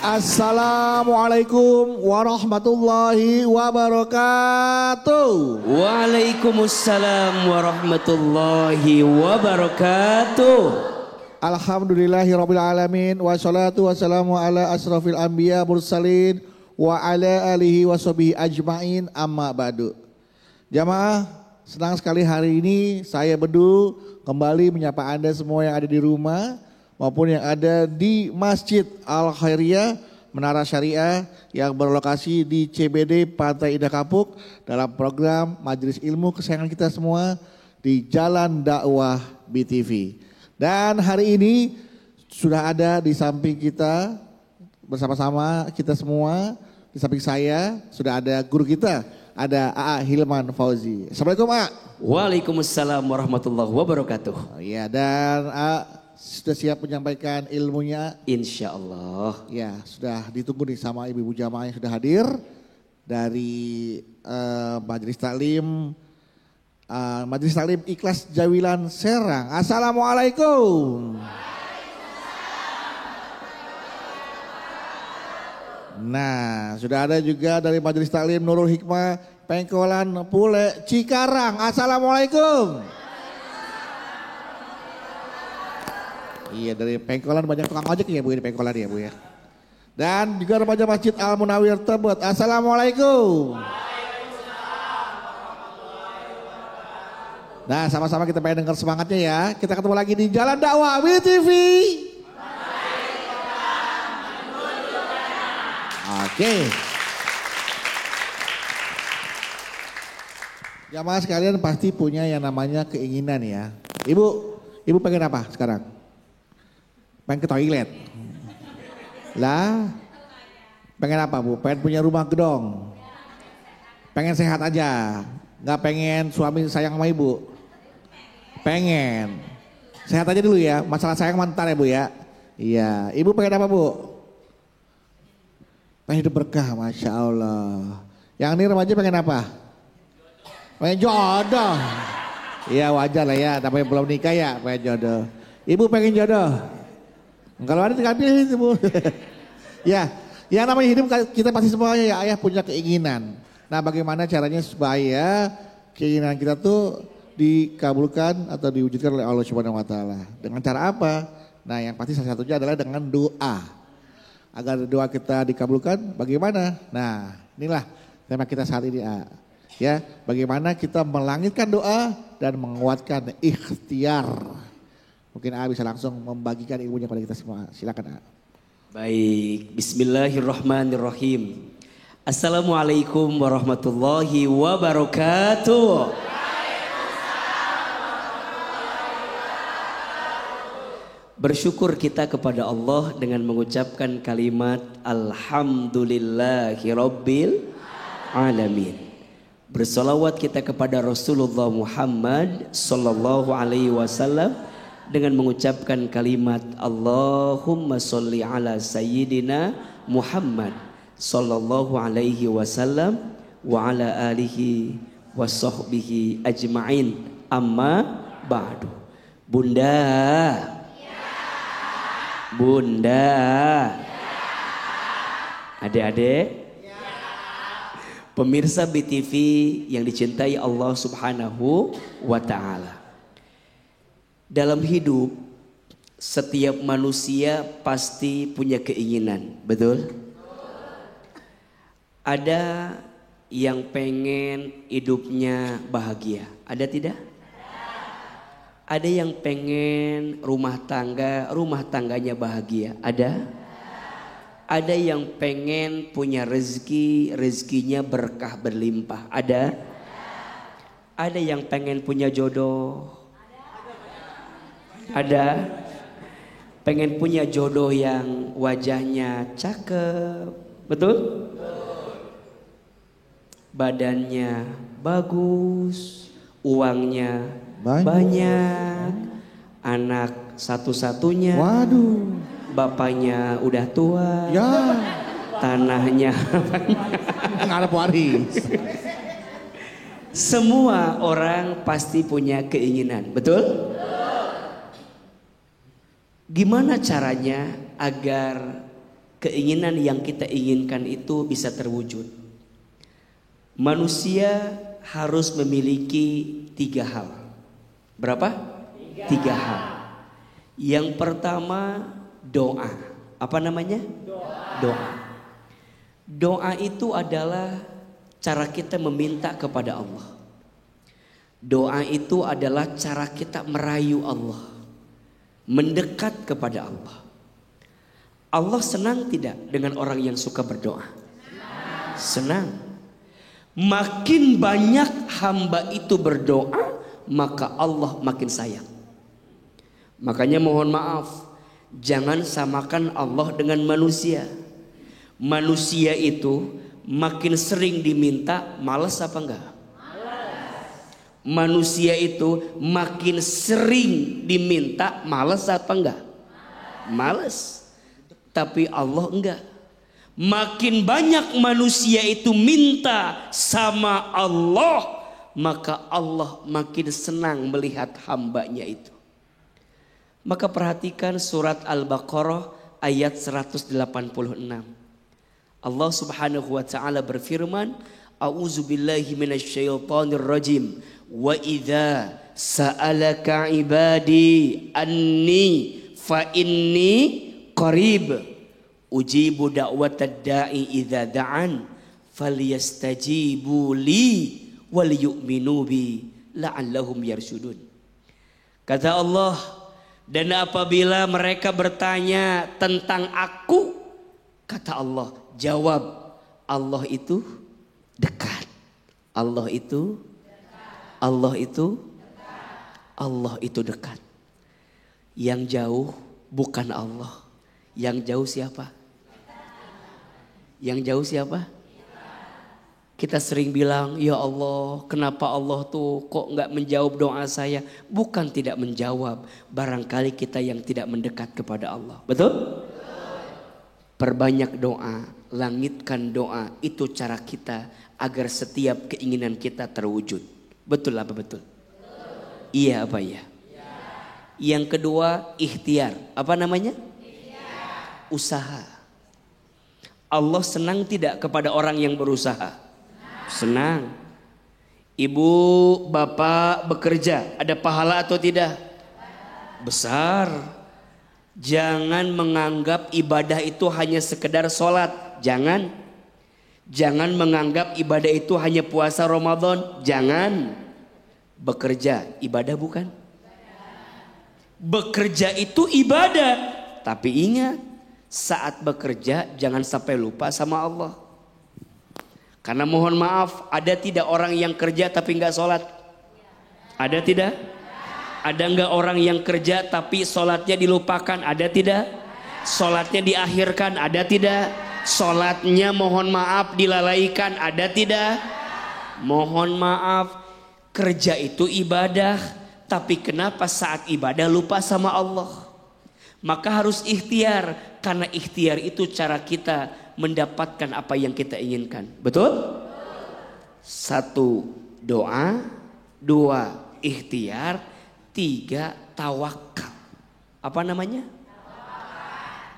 Assalamualaikum warahmatullahi wabarakatuh. Waalaikumsalam warahmatullahi wabarakatuh. Alhamdulillahirabbil alamin wassalatu wassalamu ala asrofil anbiya mursalin wa ala alihi washabihi ajmain amma ba'du. Jamaah, senang sekali hari ini saya Bedu kembali menyapa Anda semua yang ada di rumah maupun yang ada di Masjid Al Khairiyah Menara Syariah yang berlokasi di CBD Pantai Indah Kapuk dalam program Majelis Ilmu kesayangan kita semua di Jalan Dakwah BTV. Dan hari ini sudah ada di samping kita bersama-sama kita semua, di samping saya sudah ada guru kita, ada AA Hilman Fauzi. Assalamualaikum AA. Waalaikumsalam warahmatullahi wabarakatuh. Ya, dan AA sudah siap menyampaikan ilmunya? Insya Allah. Ya, sudah ditunggu nih sama ibu-ibu jamaah yang sudah hadir dari Majelis Taklim Ikhlas Jawilan Serang. Assalamualaikum. Nah, sudah ada juga dari Majelis Taklim Nurul Hikmah Pengkolan Pule Cikarang. Assalamualaikum. Iya, dari Pengkolan banyak tukang ojek ya Bu, di Pengkolan ya Bu ya. Dan juga remaja Masjid Al Munawir Tebet. Assalamualaikum. Nah, sama-sama kita pengen dengar semangatnya ya. Kita ketemu lagi di Jalan Dakwah BTV. Oke. Jamaah sekalian pasti punya yang namanya keinginan ya. Ibu pengen apa sekarang? Pengen ke toilet. Lah, pengen apa Bu? Pengen punya rumah gedong. Pengen sehat aja. Gak pengen suami sayang sama ibu. Pengen. Sehat aja dulu ya. Masalah sayang mantar ya Bu ya. Iya. Ibu pengen apa Bu? Pengen hidup berkah, Masya Allah. Yang ini remaja pengen apa? Pengen jodoh. Iya wajar lah ya. Tapi belum nikah ya pengen jodoh. Ibu pengen jodoh. Kalau ada tinggal pilih itu Bu. Ya, yang namanya hidup kita pasti semuanya ya ayah punya keinginan. Nah, bagaimana caranya supaya keinginan kita tuh dikabulkan atau diwujudkan oleh Allah Subhanahu wa taala? Dengan cara apa? Nah, yang pasti salah satunya adalah dengan doa. Agar doa kita dikabulkan bagaimana? Nah, inilah tema kita saat ini, ya, bagaimana kita melangitkan doa dan menguatkan ikhtiar. Mungkin bisa langsung membagikan ilmunya pada kita semua. Silakan Baik, bismillahirrahmanirrahim. Assalamualaikum warahmatullahi wabarakatuh. Bersyukur kita kepada Allah dengan mengucapkan kalimat Alhamdulillahirabbil alamin. Bersolawat kita kepada Rasulullah Muhammad sallallahu alaihi wasallam dengan mengucapkan kalimat Allahumma sholli ala sayyidina Muhammad sallallahu alaihi wasallam wa ala alihi wa sahbihi ajma'in amma ba'du. Bunda Bunda adik-adik pemirsa BTV yang dicintai Allah Subhanahu wa ta'ala. Dalam hidup, setiap manusia pasti punya keinginan, betul? Ada yang pengen hidupnya bahagia, ada tidak? Ada yang pengen rumah tangganya bahagia, ada? Ada yang pengen punya rezekinya berkah berlimpah, ada? Ada yang pengen punya jodoh, ada pengen punya jodoh yang wajahnya cakep, betul? Badannya bagus, uangnya banyak, anak satu-satunya. Waduh. Bapaknya udah tua. Ya. Tanahnya nggak ada waris. Semua orang pasti punya keinginan, betul? Gimana caranya agar keinginan yang kita inginkan itu bisa terwujud, manusia harus memiliki 3 hal. Berapa? 3 hal. Yang pertama doa. Apa namanya? Doa. Doa itu adalah cara kita meminta kepada Allah. Doa itu adalah cara kita merayu Allah, mendekat kepada Allah. Allah senang tidak dengan orang yang suka berdoa? Senang. Makin banyak hamba itu berdoa, maka Allah makin sayang. Makanya mohon maaf, jangan samakan Allah dengan manusia. Manusia itu makin sering diminta, malas apa enggak? Manusia itu makin sering diminta, malas apa enggak? Malas. Tapi Allah enggak. Makin banyak manusia itu minta sama Allah, maka Allah makin senang melihat hambanya itu. Maka perhatikan surat Al-Baqarah ayat 186. Allah Subhanahu wa taala berfirman, A'udzubillahi minasyaitonir rajim. Wa idza sa'alaka ibadi anni fa inni qarib ujibu da'watad da'i idza da'an falyastajibu li wal yu'minu bi la'allahum yarsyudun. Kata Allah, dan apabila mereka bertanya tentang aku, kata Allah, jawab, Allah itu dekat. Allah itu dekat. Yang jauh bukan Allah. Yang jauh siapa? Yang jauh siapa? Kita sering bilang, ya Allah, kenapa Allah tuh kok nggak menjawab doa saya? Bukan tidak menjawab, barangkali kita yang tidak mendekat kepada Allah. Betul? Perbanyak doa, langitkan doa, itu cara kita agar setiap keinginan kita terwujud. Betul apa betul? Iya apa ya? Yang kedua, ikhtiar. Apa namanya? Usaha. Allah senang tidak kepada orang yang berusaha? Senang. Ibu, bapak bekerja, ada pahala atau tidak? Besar. Jangan menganggap ibadah itu hanya sekedar sholat. Jangan. Jangan menganggap ibadah itu hanya puasa Ramadan. Jangan. Bekerja, ibadah bukan? Bekerja itu ibadah. Tapi ingat, saat bekerja jangan sampai lupa sama Allah. Karena mohon maaf, ada tidak orang yang kerja tapi nggak sholat? Ada tidak? Ada nggak orang yang kerja tapi sholatnya dilupakan? Ada tidak? Sholatnya diakhirkan? Ada tidak? Sholatnya mohon maaf dilalaikan? Ada tidak? Mohon maaf, kerja itu ibadah, tapi kenapa saat ibadah lupa sama Allah? Maka harus ikhtiar, karena ikhtiar itu cara kita mendapatkan apa yang kita inginkan. Betul? 1, doa. 2, ikhtiar. 3, tawakal. Apa namanya?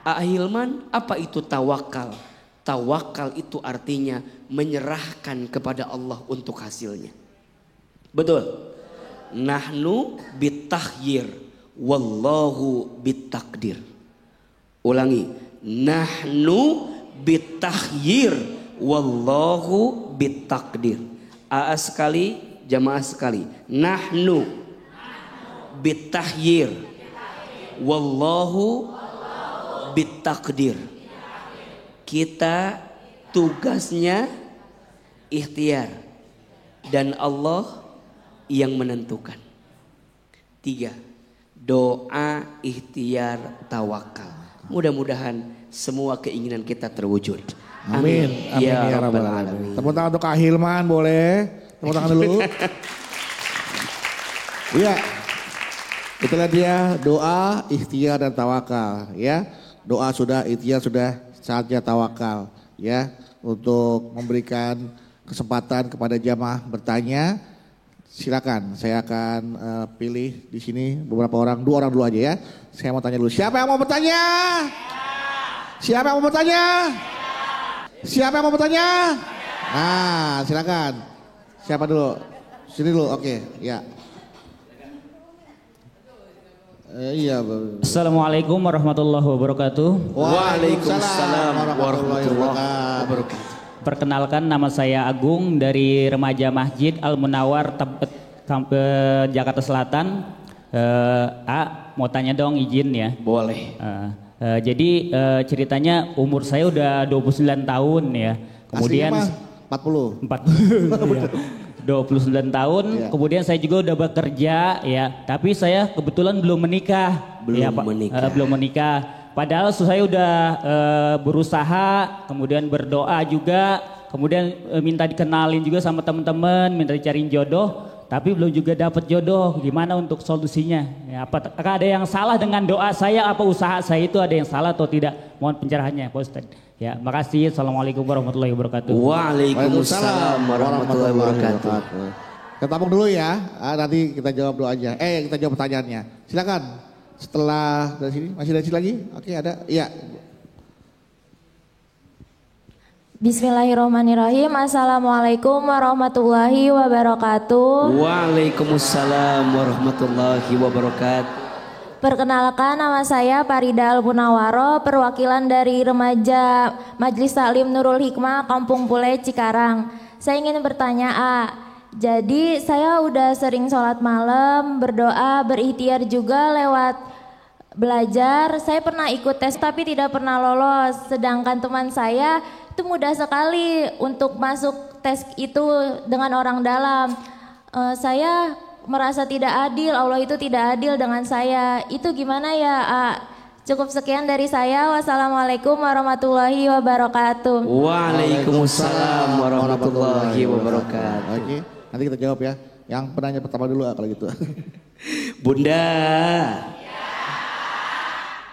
Ahilman, apa itu tawakal? Tawakal itu artinya menyerahkan kepada Allah untuk hasilnya. Betul? Nahnu bitahyir, wallahu bitakdir. Ulangi. Nahnu bitahyir, wallahu bitakdir. AA sekali, jamaah sekali. Nahnu bitahyir, wallahu bitakdir. Kita tugasnya ikhtiar dan Allah yang menentukan. 3, doa, ikhtiar, tawakal. Mudah-mudahan semua keinginan kita terwujud. Amin. Amin ya rabbal alamin. Tepuk tangan untuk Kak Hilman, boleh? Tepuk tangan dulu. Iya. Itulah dia doa, ikhtiar dan tawakal, ya. Doa sudah, ikhtiar sudah, saatnya tawakal, ya. Untuk memberikan kesempatan kepada jamaah bertanya. Silakan, saya akan pilih di sini beberapa orang, 2 orang dulu aja ya. Saya mau tanya dulu, siapa yang mau bertanya? Siapa yang mau bertanya? Siapa yang mau bertanya? Nah, silakan. Siapa dulu? Sini dulu, oke, ya. Iya. Assalamualaikum warahmatullahi wabarakatuh. Waalaikumsalam warahmatullahi wabarakatuh. Perkenalkan, nama saya Agung dari Remaja Masjid Al Munawar Jakarta Selatan. Mau tanya dong, izin ya. Boleh. Jadi ceritanya umur saya udah 29 tahun ya. Kemudian Aslinya mah 40. 29 tahun, ya. Kemudian saya juga udah bekerja ya, tapi saya kebetulan belum menikah. Belum menikah. Padahal saya udah berusaha, kemudian berdoa juga, kemudian minta dikenalin juga sama teman-teman, minta dicariin jodoh, tapi belum juga dapat jodoh. Gimana untuk solusinya? Ya, apakah ada yang salah dengan doa saya? Apa usaha saya itu ada yang salah atau tidak? Mohon pencerahannya, Pak Ustadz. Ya, makasih. Assalamualaikum warahmatullahi wabarakatuh. Waalaikumsalam warahmatullahi wabarakatuh. Kita tabung dulu ya, nanti kita jawab dulu aja. Kita jawab pertanyaannya. Silakan. Setelah dari sini, masih dari sini lagi? Oke, ada. Iya. Bismillahirrahmanirrahim. Assalamualaikum warahmatullahi wabarakatuh. Waalaikumsalam warahmatullahi wabarakatuh. Perkenalkan, nama saya Farida Al-Munawaro, perwakilan dari remaja Majelis Taklim Nurul Hikmah Kampung Pule Cikarang. Saya ingin bertanya, jadi saya udah sering sholat malam, berdoa, berikhtiar juga lewat belajar. Saya pernah ikut tes tapi tidak pernah lolos, sedangkan teman saya itu mudah sekali untuk masuk tes itu dengan orang dalam. Saya merasa tidak adil, Allah itu tidak adil dengan saya. Itu gimana ya? Cukup sekian dari saya. Wassalamualaikum warahmatullahi wabarakatuh. Waalaikumsalam warahmatullahi wabarakatuh. Oke, nanti kita jawab ya. Yang penanya pertama dulu kalau gitu. Bunda.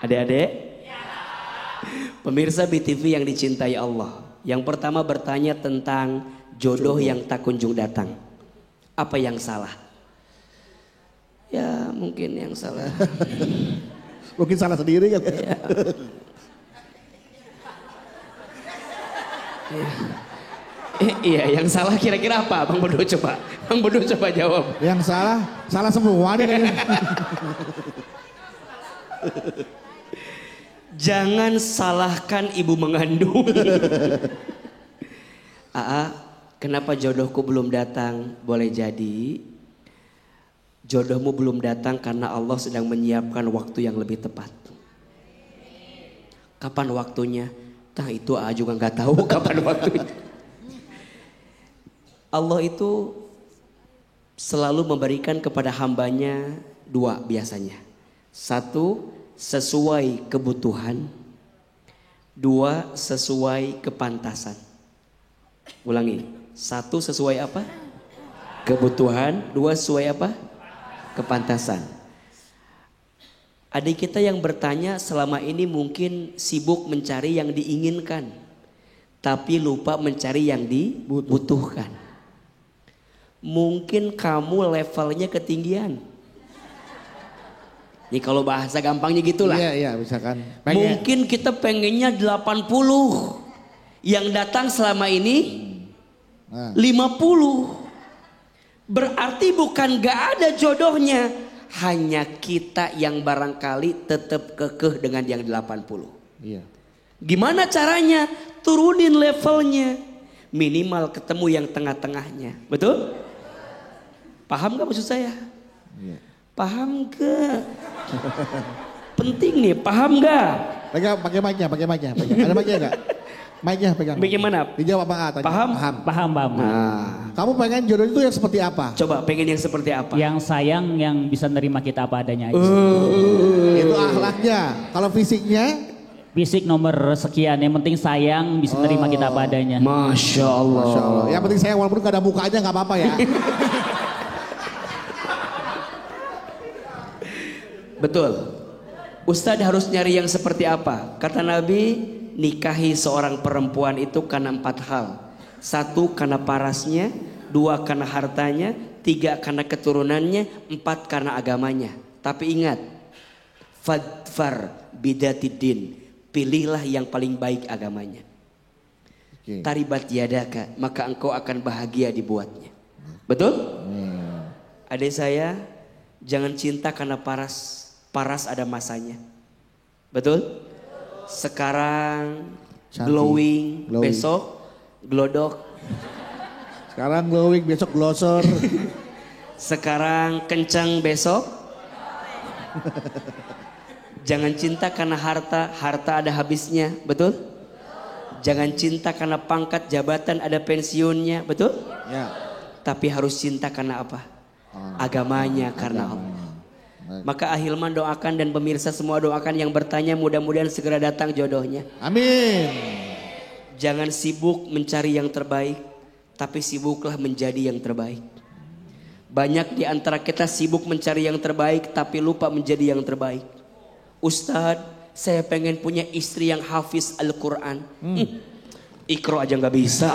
Adik-adik. Pemirsa BTV yang dicintai Allah. Yang pertama bertanya tentang jodoh yang tak kunjung datang. Apa yang salah? Ya mungkin yang salah. Mungkin salah sendiri kan. Ya. Iya, yang salah kira-kira apa? Bang Bodo coba. Bang Bodo coba jawab. Yang salah semua nih kayaknya. Jangan salahkan ibu mengandung. Kenapa jodohku belum datang? Boleh jadi jodohmu belum datang karena Allah sedang menyiapkan waktu yang lebih tepat. Kapan waktunya? Itu juga nggak tahu kapan waktunya. Allah itu selalu memberikan kepada hambanya dua biasanya. Satu, sesuai kebutuhan. Dua, sesuai kepantasan. Ulangi. Satu, sesuai apa? Kebutuhan. Dua, sesuai apa? Kepantasan. Adik kita yang bertanya selama ini mungkin sibuk mencari yang diinginkan, tapi lupa mencari yang dibutuhkan. Mungkin kamu levelnya ketinggian. Ini kalau bahasa gampangnya gitulah. Iya, misalkan. Mungkin kita pengennya 80. Yang datang selama ini 50. Berarti bukan gak ada jodohnya. Hanya kita yang barangkali tetap kekeh dengan yang 80. Iya. Gimana caranya? Turunin levelnya. Minimal ketemu yang tengah-tengahnya. Betul? Paham gak maksud saya? Iya. Paham gak? Penting nih, paham gak? Pegang pakai mic-nya. Ada mic-nya enggak? Mic-nya pegang. Bagaimana? Dijawab Pak tadi. Paham. Kamu pengen jodoh itu yang seperti apa? Coba pengen yang seperti apa? Yang sayang, yang bisa nerima kita apa adanya aja. Itu akhlaknya. Kalau fisiknya? Fisik nomor sekian, yang penting sayang, bisa nerima kita apa adanya. Masya Allah. Yang penting sayang walaupun gak ada mukanya gak apa-apa ya. Betul. Ustadz harus nyari yang seperti apa? Kata Nabi, nikahi seorang perempuan itu karena 4 hal. 1 karena parasnya, 2 karena hartanya, 3 karena keturunannya, 4 karena agamanya. Tapi ingat, fadfar bidatidin, pilihlah yang paling baik agamanya. Taribat yadaka, maka engkau akan bahagia dibuatnya. Betul? Adik saya, jangan cinta karena paras. Paras ada masanya. Betul? Sekarang glowing, besok glodok. Sekarang glowing, besok glosor. Sekarang kencang, besok. Jangan cinta karena harta, harta ada habisnya. Betul? Jangan cinta karena pangkat, jabatan, ada pensiunnya. Betul? Ya. Tapi harus cinta karena apa? Agamanya, karena Allah. Maka Ahilman doakan dan pemirsa semua doakan yang bertanya, mudah-mudahan segera datang jodohnya. Amin. Jangan sibuk mencari yang terbaik, tapi sibuklah menjadi yang terbaik. Banyak di antara kita sibuk mencari yang terbaik tapi lupa menjadi yang terbaik. Ustadz, saya pengen punya istri yang hafiz Al-Quran. Ikro aja gak bisa.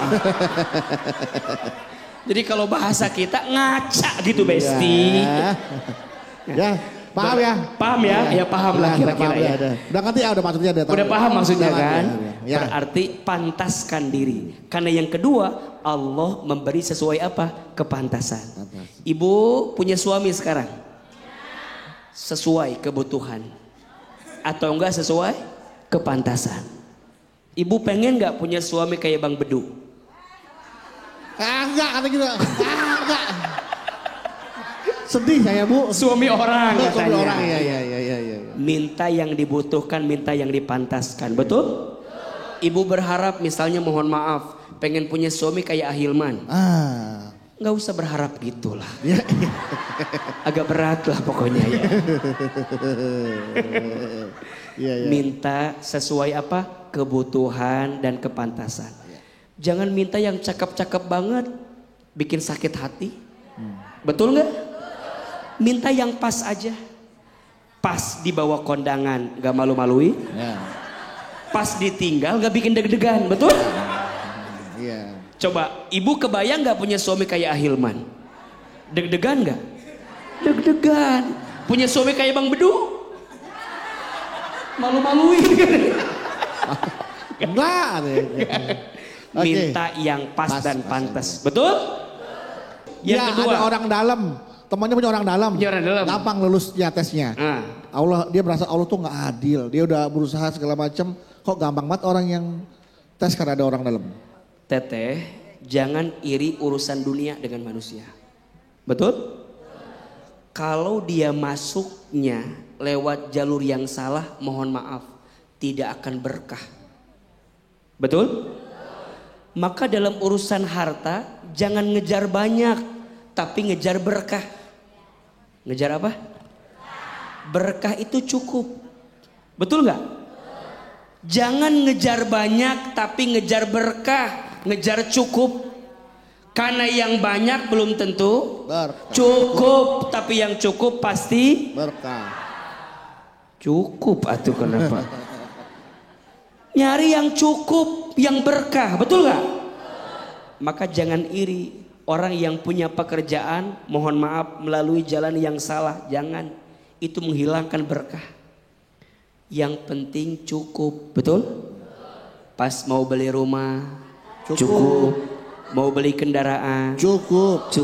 Jadi kalau bahasa kita ngaca gitu Besti. Ya, paham ya? Paham ya? Ya paham lah kira-kira ya. Udah ngerti ya, udah maksudnya udah tahu. Udah paham maksudnya Udah kan? Ya. Berarti pantaskan diri. Karena yang kedua, Allah memberi sesuai apa? Kepantasan. Ibu punya suami sekarang? Sesuai kebutuhan. Atau enggak sesuai kepantasan. Ibu pengen enggak punya suami kayak Bang Bedu? Enggak, kata gitu. Enggak. Sedih saya Bu. Suami orang katanya. Suami orang, iya. Minta yang dibutuhkan, minta yang dipantaskan. Betul? Ibu berharap misalnya mohon maaf, pengen punya suami kayak Ahilman. Nggak usah berharap gitulah. Agak berat lah pokoknya ya. Minta sesuai apa? Kebutuhan dan kepantasan. Jangan minta yang cakep-cakep banget, bikin sakit hati. Betul nggak? Minta yang pas aja. Pas dibawa kondangan gak malu-maluin. Pas ditinggal gak bikin deg-degan. Betul? Coba ibu kebayang gak punya suami kayak Ahilman? Deg-degan gak? Deg-degan. Punya suami kayak Bang Bedu? Malu-maluin. Enggak. Minta yang pas dan pantas. Betul? Yang kedua, ada orang dalam. Temannya punya orang dalam. Gampang lulusnya tesnya. Dia merasa Allah tuh nggak adil. Dia udah berusaha segala macam. Kok gampang banget orang yang tes karena ada orang dalam. Teteh, jangan iri urusan dunia dengan manusia. Betul? Kalau dia masuknya lewat jalur yang salah, mohon maaf, tidak akan berkah. Betul? Maka dalam urusan harta, jangan ngejar banyak, tapi ngejar berkah. Ngejar apa? Berkah itu cukup. Betul nggak? Jangan ngejar banyak tapi ngejar berkah, ngejar cukup. Karena yang banyak belum tentu berkah. Cukup, tapi yang cukup pasti berkah. Cukup atuh kenapa? Nyari yang cukup, yang berkah, betul nggak? Maka jangan iri. Orang yang punya pekerjaan, mohon maaf, melalui jalan yang salah, jangan. Itu menghilangkan berkah. Yang penting cukup, betul? Pas mau beli rumah, cukup. Mau beli kendaraan, cukup.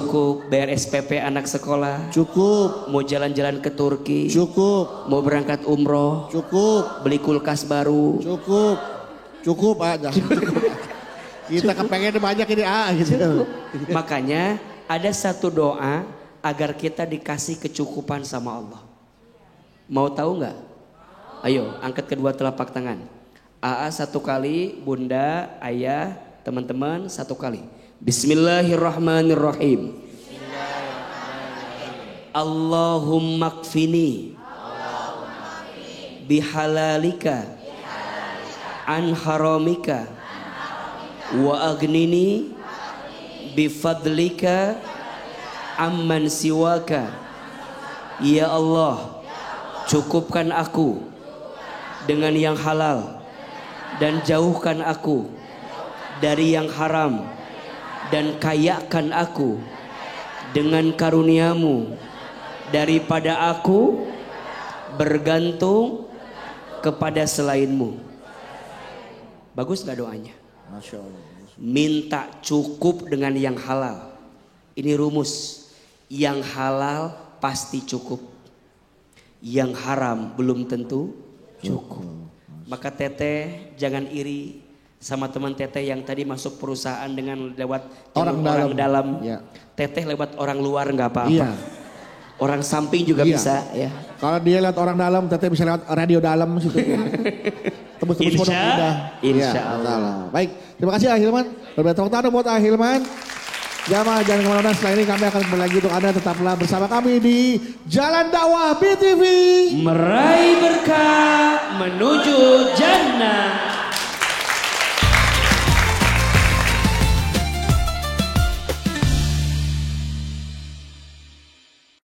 Bayar SPP anak sekolah, cukup. Mau jalan-jalan ke Turki, cukup. Mau berangkat umroh, cukup. Beli kulkas baru, cukup aja. Kita kepengen banyak ini gitu. Makanya ada satu doa agar kita dikasih kecukupan sama Allah. Mau tahu nggak? Ayo angkat kedua telapak tangan. AA satu kali, bunda, ayah, teman-teman satu kali. Bismillahirrahmanirrahim. Allahumma kfini bihalalika an haramika wa agnini bifadlika amman siwaka. Ya Allah, cukupkan aku dengan yang halal dan jauhkan aku dari yang haram, dan kayakan aku dengan karuniamu daripada aku bergantung kepada selainmu. Bagus gak doanya? Masya Allah. Minta cukup dengan yang halal. Ini rumus. Yang halal pasti cukup. Yang haram belum tentu cukup. Maka teteh jangan iri sama teman teteh yang tadi masuk perusahaan dengan lewat orang dalam. Ya. Teteh lewat orang luar nggak apa-apa. Iya. Orang samping juga bisa ya. Kalau dia lihat orang dalam, teteh bisa lewat radio dalam situ. Tebus-tebus pondok indah. Insya Allah. Baik, terima kasih Ahilman. Berbeda tepuk tangan buat Ahilman. Jamaah jangan kemana-mana, setelah ini kami akan kembali lagi untuk Anda tetaplah bersama kami di Jalan Dakwah BTV. Meraih berkah menuju jannah.